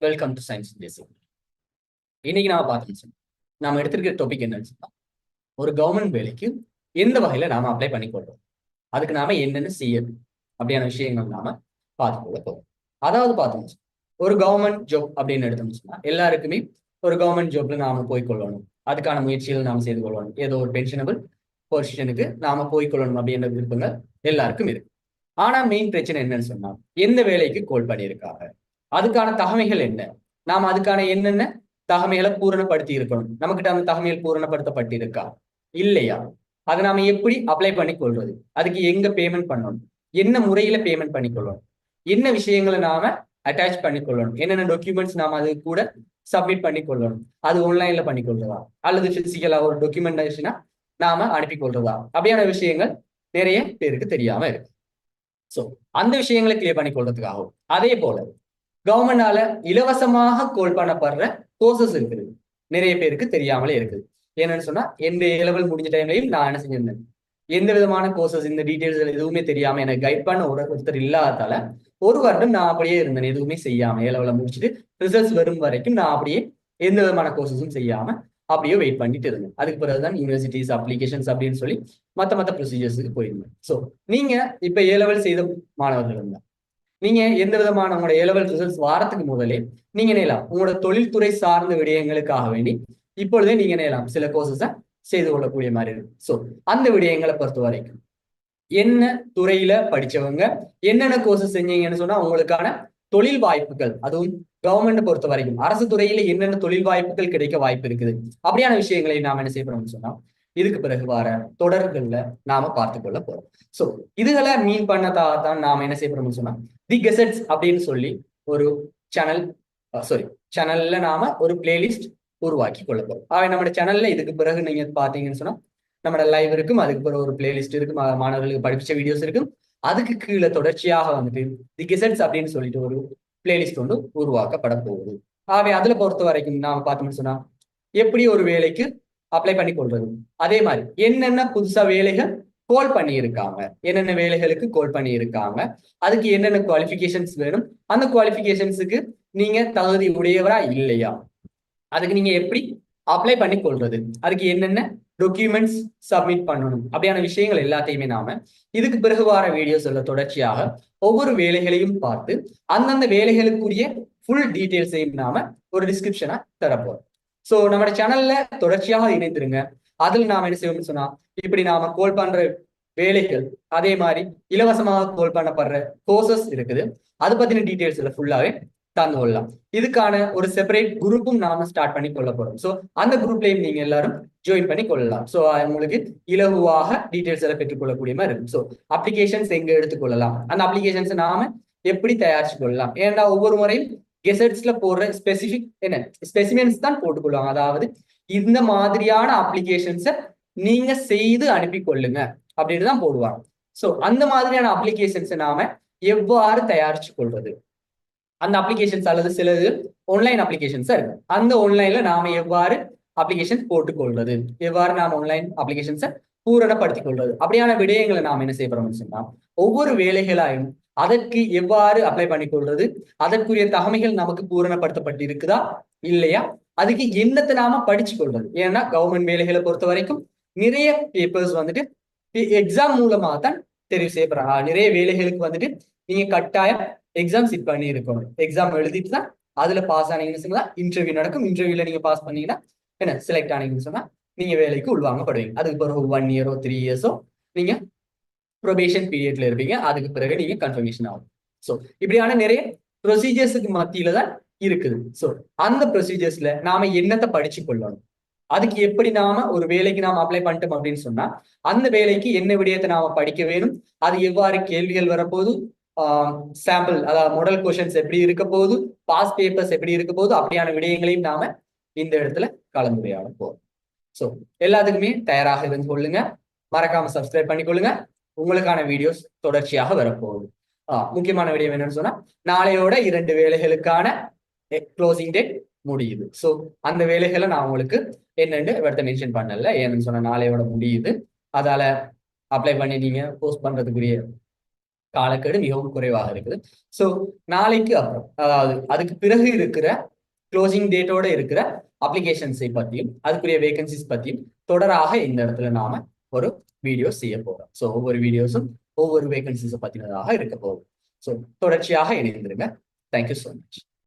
Welcome to science பேசிக். இன்னைக்கு நாம பார்த்தோம், நாம எடுத்திருக்கிற டாபிக் என்னன்னு சொன்னா, ஒரு கவர்மெண்ட் வேலைக்கு எந்த வகையில நாம அப்ளை பண்ணிக்கொள்றோம், அதுக்கு நாம என்னென்ன செய்யணும் அப்படியான விஷயங்கள் நாம பார்த்து கொள்ள போறோம். அதாவது பார்த்தோம், ஒரு கவர்மெண்ட் ஜாப் அப்படின்னு எடுத்தோம்னு சொன்னா எல்லாருக்குமே ஒரு கவர்மெண்ட் ஜாப்ல நாம போய்கொள்ளணும், அதுக்கான முயற்சிகள் நாம செய்து கொள்ளணும், ஏதோ ஒரு பென்ஷனபிள் பொசிஷனுக்கு நாம போய்கொள்ளணும் அப்படின்ற விருப்பங்கள் எல்லாருக்கும் இருக்கு. ஆனா மெயின் பிரச்சனை என்னன்னு சொன்னா, எந்த வேலைக்கு கோல் பண்ணியிருக்காங்க, அதுக்கான தகமைகள் என்ன, நாம அதுக்கான என்னென்ன தகமைகளை பூரணப்படுத்தி இருக்கணும், நம்மகிட்ட அந்த தகமைகள் பூரணப்படுத்தப்பட்டு இருக்கா இல்லையா, அதை நாம எப்படி அப்ளை பண்ணி கொள்றது, அதுக்கு எங்க பேமெண்ட் பண்ணணும், என்ன முறையில பேமெண்ட் பண்ணிக்கொள்ளணும், என்ன விஷயங்களை நாம அட்டாச் பண்ணிக்கொள்ளணும், என்னென்ன டாக்குமெண்ட்ஸ் நாம அது கூட சப்மிட் பண்ணிக்கொள்ளணும், அது ஆன்லைன்ல பண்ணிக்கொள்றதா அல்லது பிசிக்கலா ஒரு டாக்குமெண்டேஷனா நாம அனுப்பி கொள்றதா அப்படியான விஷயங்கள் நிறைய பேருக்கு தெரியாம இருக்கு. சோ அந்த விஷயங்களை கிளியர் பண்ணி கொள்றதுக்காகவும், அதே போல கவர்மெண்டால இலவசமாக கோல் பண்ணப்படுற கோர்சஸ் இருக்குது, நிறைய பேருக்கு தெரியாமலே இருக்குது. என்னன்னு சொன்னா, எந்த லெவல் முடிஞ்ச டைம்லையும் நான் என்ன செஞ்சிருந்தேன், எந்த விதமான கோர்சஸ் இந்த டீடைல்ஸ் எதுவுமே தெரியாம எனக்கு கைட் பண்ண ஒருத்தர் இல்லாததால ஒரு வருடம் நான் அப்படியே இருந்தேன், எதுவுமே செய்யாம லெவல முடிச்சுட்டு ரிசல்ட்ஸ் வரும் வரைக்கும் நான் அப்படியே எந்த விதமான கோர்சஸும் செய்யாம அப்படியே வெயிட் பண்ணிட்டு இருந்தேன். அதுக்கு பிறகுதான் யூனிவர்சிட்டிஸ் அப்ளிகேஷன்ஸ் அப்படின்னு சொல்லி மத்த ப்ரொசீஜர்ஸுக்கு போயிருந்தேன். ஸோ நீங்க இப்ப லெவல் செய்த மாணவர்கள் இருந்தா, நீங்க எந்த விதமான உங்களோட லெவல் ரிசல்ட்ஸ் வாரத்துக்கு முதலே நீங்க நேலாம் உங்களோட தொழில்துறை சார்ந்த விடயங்களுக்காக வேண்டி இப்பொழுதே நீங்க நேலாம் சில கோர்சஸை செய்து கொள்ளக்கூடிய மாதிரி இருக்கு. ஸோ அந்த விடயங்களை பொறுத்த வரைக்கும் என்ன துறையில படிச்சவங்க என்னென்ன கோர்சஸ் செஞ்சீங்கன்னு சொன்னா உங்களுக்கான தொழில் வாய்ப்புகள், அதுவும் கவர்மெண்ட் பொறுத்த வரைக்கும் அரசு துறையில என்னென்ன தொழில் வாய்ப்புகள் கிடைக்க வாய்ப்பு இருக்குது அப்படியான விஷயங்களை நாம என்ன செய்யறோம்னு சொன்னா இதுக்கு பிறகு வர தொடர்கள்ல நாம பார்த்து கொள்ள போறோம். சோ இதுகளை மீன் பண்ணதான் நாம என்ன செய்யறோம்னு சொன்னா தி கெசட்ஸ் அப்படின்னு சொல்லி ஒரு சேனல்ல நாம ஒரு பிளேலிஸ்ட் உருவாக்கி கொள்ள போறோம். நம்ம சேனல்ல இதுக்கு பிறகு நீங்க பாத்தீங்கன்னு சொன்னா நம்மளோட லைவ் இருக்கும், அதுக்கு பிறகு ஒரு பிளேலிஸ்ட் இருக்கு, மாணவர்களுக்கு படிச்ச வீடியோஸ் இருக்கும், அதுக்கு கீழே தொடர்ச்சியாக வந்துட்டு தி கெசட்ஸ் அப்படின்னு சொல்லிட்டு ஒரு பிளேலிஸ்ட் ஒன்று உருவாக்கப்பட போகுது. அதுல பொறுத்த வரைக்கும் நாம பார்த்தோம்னு சொன்னா எப்படி ஒரு வேலைக்கு அப்ளை பண்ணி கொள்றது, அதே மாதிரி என்னென்ன புதுசா வேலைகள் கோல் பண்ணி இருக்காங்க, என்னென்ன வேலைகளுக்கு கோல் பண்ணி இருக்காங்க, அதுக்கு என்னென்ன குவாலிஃபிகேஷன்ஸ் வேணும், அந்த குவாலிஃபிகேஷன்ஸுக்கு நீங்க தகுதி உடையவரா இல்லையா, அதுக்கு நீங்க எப்படி அப்ளை பண்ணி கொள்றது, அதுக்கு என்னென்ன டாக்குமெண்ட்ஸ் சப்மிட் பண்ணணும் அப்படியான விஷயங்கள் எல்லாத்தையுமே நாம இதுக்கு பிறகு வர வீடியோஸ்ல தொடர்ச்சியாக ஒவ்வொரு வேலைகளையும் பார்த்து அந்தந்த வேலைகளுக்குரிய ஃபுல் டீடைல்ஸையும் நாம ஒரு டிஸ்கிரிப்ஷனா தரப்போம். ஸோ நம்ம சேனல்ல தொடர்ச்சியாக இணைந்துருங்க. அதுல நாம என்ன செய்வோம்னு சொன்னா இப்படி நாம கோல் பண்ற வேலைகள், அதே மாதிரி இலவசமாக கோல் பண்ணப்படுற கோர்சஸ் இருக்குது, அது பத்தின டீடைல்ஸ்ல ஃபுல்லாவே தந்து கொள்ளலாம். இதுக்கான ஒரு செப்பரேட் குரூப்பும் நாம ஸ்டார்ட் பண்ணி கொள்ள போறோம். ஸோ அந்த குரூப்லயும் நீங்க எல்லாரும் ஜாயின் பண்ணி கொள்ளலாம். ஸோ உங்களுக்கு இலகுவாக டீடைல்ஸ் எல்லாம் பெற்றுக்கொள்ளக்கூடிய மாதிரி இருக்கும். ஸோ அப்ளிகேஷன்ஸ் எங்க எடுத்துக்கொள்ளலாம், அந்த அப்ளிகேஷன்ஸ் நாம எப்படி தயாரிச்சு கொள்ளலாம், ஏன்னா ஒவ்வொரு முறையும் கெசட்ஸ்ல போடுற ஸ்பெசிபிக் என்ன ஸ்பெசிமென்ஸ் தான் போட்டுக்கொள்வாங்க, அதாவது இந்த மாதிரியான அப்ளிகேஷன்ஸை நீங்க செய்து அனுப்பி கொள்ளுங்க அப்படின்னு தான் போடுவாங்க. ஸோ அந்த மாதிரியான அப்ளிகேஷன்ஸை நாம எவ்வாறு தயாரிச்சு கொள்றது, அந்த அப்ளிகேஷன்ஸ் அல்லது சிலது ஆன்லைன் அப்ளிகேஷன்ஸா இருக்கு, அந்த ஆன்லைன்ல நாம எவ்வாறு அப்ளிகேஷன் போட்டுக்கொள்றது, எவ்வாறு நாம ஆன்லைன் அப்ளிகேஷன்ஸை பூரணப்படுத்திக் கொள்வது அப்படியான விடயங்களை நாம் என்ன செய்யப்படுறோம்னு சொன்னா ஒவ்வொரு வேலைகளாயும் அதற்கு எவ்வாறு அப்ளை பண்ணிக்கொள்றது, அதற்குரிய தகமைகள் நமக்கு பூரணப்படுத்தப்பட்டு இருக்குதா இல்லையா, அதுக்கு என்னத்தை நாம படிச்சு கொள்றது. ஏன்னா கவர்மெண்ட் வேலைகளை பொறுத்த வரைக்கும் நிறைய பேப்பர்ஸ் வந்துட்டு எக்ஸாம் மூலமாக தான் தெரிவு செய்யப்படுறாங்க. நிறைய வேலைகளுக்கு வந்துட்டு நீங்க கட்டாயம் எக்ஸாம் சிட் பண்ணி இருக்கணும், எக்ஸாம் எழுதிட்டு தான் அதுல பாஸ் ஆனீங்கன்னு சொன்னா இன்டர்வியூ நடக்கும், இன்டர்வியூல நீங்க பாஸ் பண்ணீங்கன்னா என்ன செலக்ட் ஆனீங்கன்னு சொன்னா நீங்க வேலைக்கு உள்வாங்கப்படுவீங்க. அதுக்கு பிறகு 1 இயரோ 3 இயர்ஸோ நீங்க ப்ரொபேஷன் பீரியட்ல இருப்பீங்க, அதுக்கு பிறகு நீங்க கன்ஃபர்மேஷன் ஆகும். ஸோ இப்படியான நிறைய ப்ரொசீஜர்ஸுக்கு மத்தியில தான் இருக்குது. ஸோ அந்த ப்ரொசீஜர்ஸ்ல நாம என்னத்தை படிச்சு கொள்ளணும், அதுக்கு எப்படி நாம ஒரு வேலைக்கு நாம அப்ளை பண்ணிட்டோம் அப்படின்னு சொன்னா அந்த வேலைக்கு என்ன விடயத்தை நாம படிக்க வேணும், அது எவ்வாறு கேள்விகள் வரப்போது, சாம்பிள் அதாவது மாடல் கொஸ்டின்ஸ் எப்படி இருக்க போகுது, பாஸ் பேப்பர்ஸ் எப்படி இருக்க போகுது அப்படியான விடயங்களையும் நாம இந்த இடத்துல கலந்துரையாட போறோம். ஸோ எல்லாத்துக்குமே தயாராக இருந்து கொள்ளுங்க, மறக்காம சப்ஸ்கிரைப் பண்ணிக்கொள்ளுங்க, உங்களுக்கான வீடியோஸ் தொடர்ச்சியாக வரப்போகுது. முக்கியமான விடயம் என்னன்னு சொன்னா நாளையோட 2 வேலைகளுக்கான க்ளோசிங் டேட் முடியுது. ஸோ அந்த வேலைகளை நான் உங்களுக்கு என்னன்னு இடத்த மென்ஷன் பண்ணல, ஏன்னு சொன்னா நாளையோட முடியுது, அதால அப்ளை பண்ணி நீங்க போஸ்ட் பண்றதுக்குரிய காலக்கெடு மிகவும் குறைவாக இருக்குது. ஸோ நாளைக்கு அப்புறம், அதாவது அதுக்கு பிறகு இருக்கிற க்ளோசிங் டேட்டோட இருக்கிற அப்ளிகேஷன்ஸை பற்றியும் அதுக்குரிய வேகன்சிஸ் பற்றியும் தொடராக இந்த இடத்துல நாம ஒரு வீடியோ செய்ய போறோம். ஸோ ஒவ்வொரு வீடியோஸும் ஒவ்வொரு வேகன்சிஸை பற்றினதாக இருக்க போகும். ஸோ தொடர்ச்சியாக இணைந்திருங்க. Thank you so much.